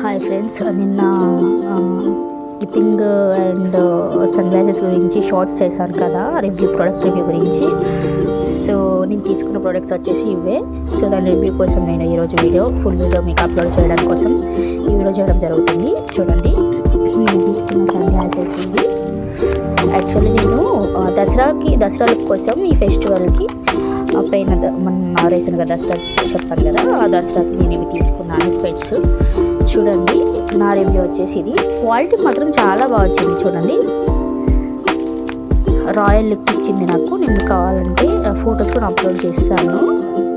Hi friends, నిన్న skipping and sun glasses గురించి shorts చేశాను కదా, ప్రోడక్ట్ రివ్యూ గురించి. సో నేను తీసుకున్న ప్రోడక్ట్స్ వచ్చేసి ఇవే. సో దాని రివ్యూ కోసం నేను ఈరోజు ఫుల్ వీడియో మీకు అప్లోడ్ చేయడం కోసం ఈ వీడియో చేయడం జరుగుతుంది. చూడండి, నేను తీసుకున్న సన్ గ్లాసెస్ ఇవి. యాక్చువల్లీ నేను దసరా కోసం ఈ ఫెస్టివల్కి పైన మన రీసెంట్గా దసరా చెప్పాను కదా, ఆ దసరాకి నేను ఇవి తీసుకున్నాను స్పెట్స్. చూడండి, నా రివ్యూ వచ్చేసి ఇది. క్వాలిటీ మాత్రం చాలా బాగా వచ్చింది. చూడండి, రాయల్ లుక్ ఇచ్చింది నాకు. నేను కావాలంటే ఫొటోస్ కూడా అప్లోడ్ చేస్తాను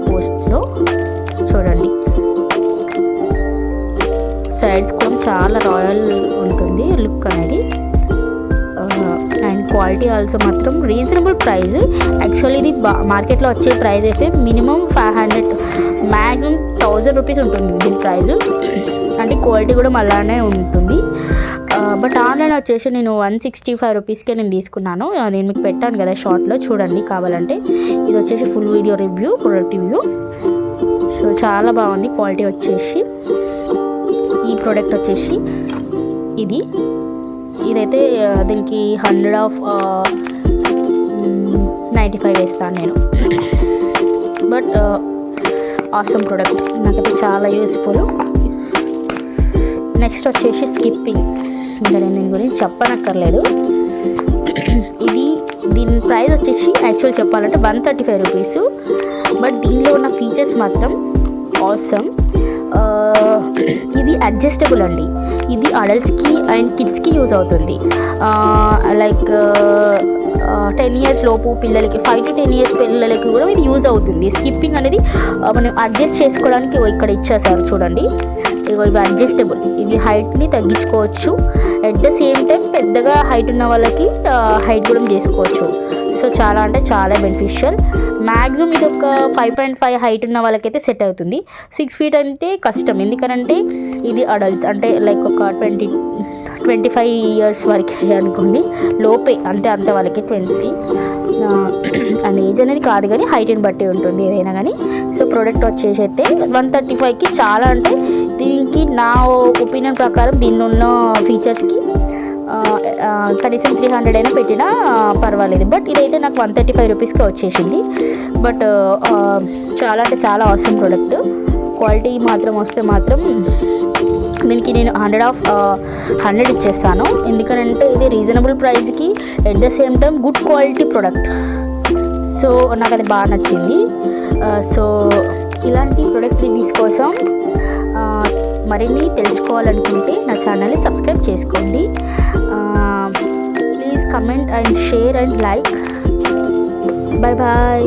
పోస్ట్లో. చూడండి, సైడ్స్ కూడా చాలా రాయల్ ఉంటుంది లుక్ అనేది. అండ్ క్వాలిటీ ఆల్సో మాత్రం రీజనబుల్ ప్రైస్. యాక్చువల్లీ ఇది మార్కెట్లో వచ్చే ప్రైస్ అయితే మినిమం 500, మ్యాక్సిమం 1000 రూపీస్ ఉంటుంది దీని ప్రైస్. అంటే క్వాలిటీ కూడా అలానే ఉంటుంది. బట్ ఆన్లైన్ వచ్చేసి నేను 165 రూపీస్కే నేను తీసుకున్నాను. నేను మీకు పెట్టాను కదా షార్ట్లో, చూడండి కావాలంటే. ఇది వచ్చేసి full video review, product review. So చాలా బాగుంది క్వాలిటీ వచ్చేసి. ఈ ప్రోడక్ట్ వచ్చేసి ఇదైతే దీనికి 100/95 వేస్తాను నేను. బట్ ఆసమ్ ప్రోడక్ట్, నాకైతే చాలా యూస్ఫుల్. నెక్స్ట్ వచ్చేసి స్కిప్పింగ్. ఇంకా నేను దీని గురించి చెప్పనక్కర్లేదు. దీని ప్రైస్ వచ్చేసి యాక్చువల్ చెప్పాలంటే 135 రూపీస్. బట్ దీనిలో ఉన్న ఫీచర్స్ మాత్రం ఆసమ్. ఇది అడ్జస్టబుల్ అండి. ఇది అడల్ట్స్కి అండ్ కిడ్స్కి యూజ్ అవుతుంది. లైక్ 10 ఇయర్స్ లోపు పిల్లలకి, 5 to 10 ఇయర్స్ పిల్లలకి కూడా ఇది యూజ్ అవుతుంది. స్కిప్పింగ్ అనేది మనం అడ్జస్ట్ చేసుకోవడానికి ఇక్కడ ఇచ్చేసారు. చూడండి, ఇవి అడ్జస్టబుల్. ఇది హైట్ని తగ్గించుకోవచ్చు. అట్ ద సేమ్ టైం పెద్దగా హైట్ ఉన్న వాళ్ళకి హైట్ కూడా చేసుకోవచ్చు. సో చాలా అంటే చాలా బెనిఫిషియల్. మ్యాక్సిమం ఇది ఒక 5.5 హైట్ ఉన్న వాళ్ళకైతే సెట్ అవుతుంది. 6 feet అంటే కష్టం, ఎందుకంటే ఇది అడల్ట్స్ అంటే లైక్ ఒక 25 ఇయర్స్ వరకు అనుకోండి, లోపే అంటే అంత వాళ్ళకి 20 అండ్ ఏజ్ అనేది కాదు, కానీ హైట్ని బట్టి ఉంటుంది ఏదైనా కానీ. సో ప్రోడక్ట్ వచ్చేసి అయితే 135కి చాలా, అంటే దీనికి నా ఒపీనియన్ ప్రకారం దీనిలో ఉన్న ఫీచర్స్కి కనీసం 300 అయినా పెట్టినా పర్వాలేదు. బట్ ఇదైతే నాకు 135 రూపీస్కి వచ్చేసింది. బట్ చాలా అంటే చాలా అవసరం ప్రోడక్ట్. క్వాలిటీ మాత్రం వస్తే మాత్రం దీనికి నేను 100/100 ఇచ్చేస్తాను. ఎందుకంటే ఇది రీజనబుల్ ప్రైస్కి at the same time good quality product. So నాకు అది బాగా నచ్చింది. సో ఇలాంటి ప్రోడక్ట్ రివ్యూస్ కోసం మరిన్ని తెలుసుకోవాలనుకుంటే నా ఛానల్ని సబ్స్క్రైబ్ చేసుకోండి. Please comment and share and like. Bye bye.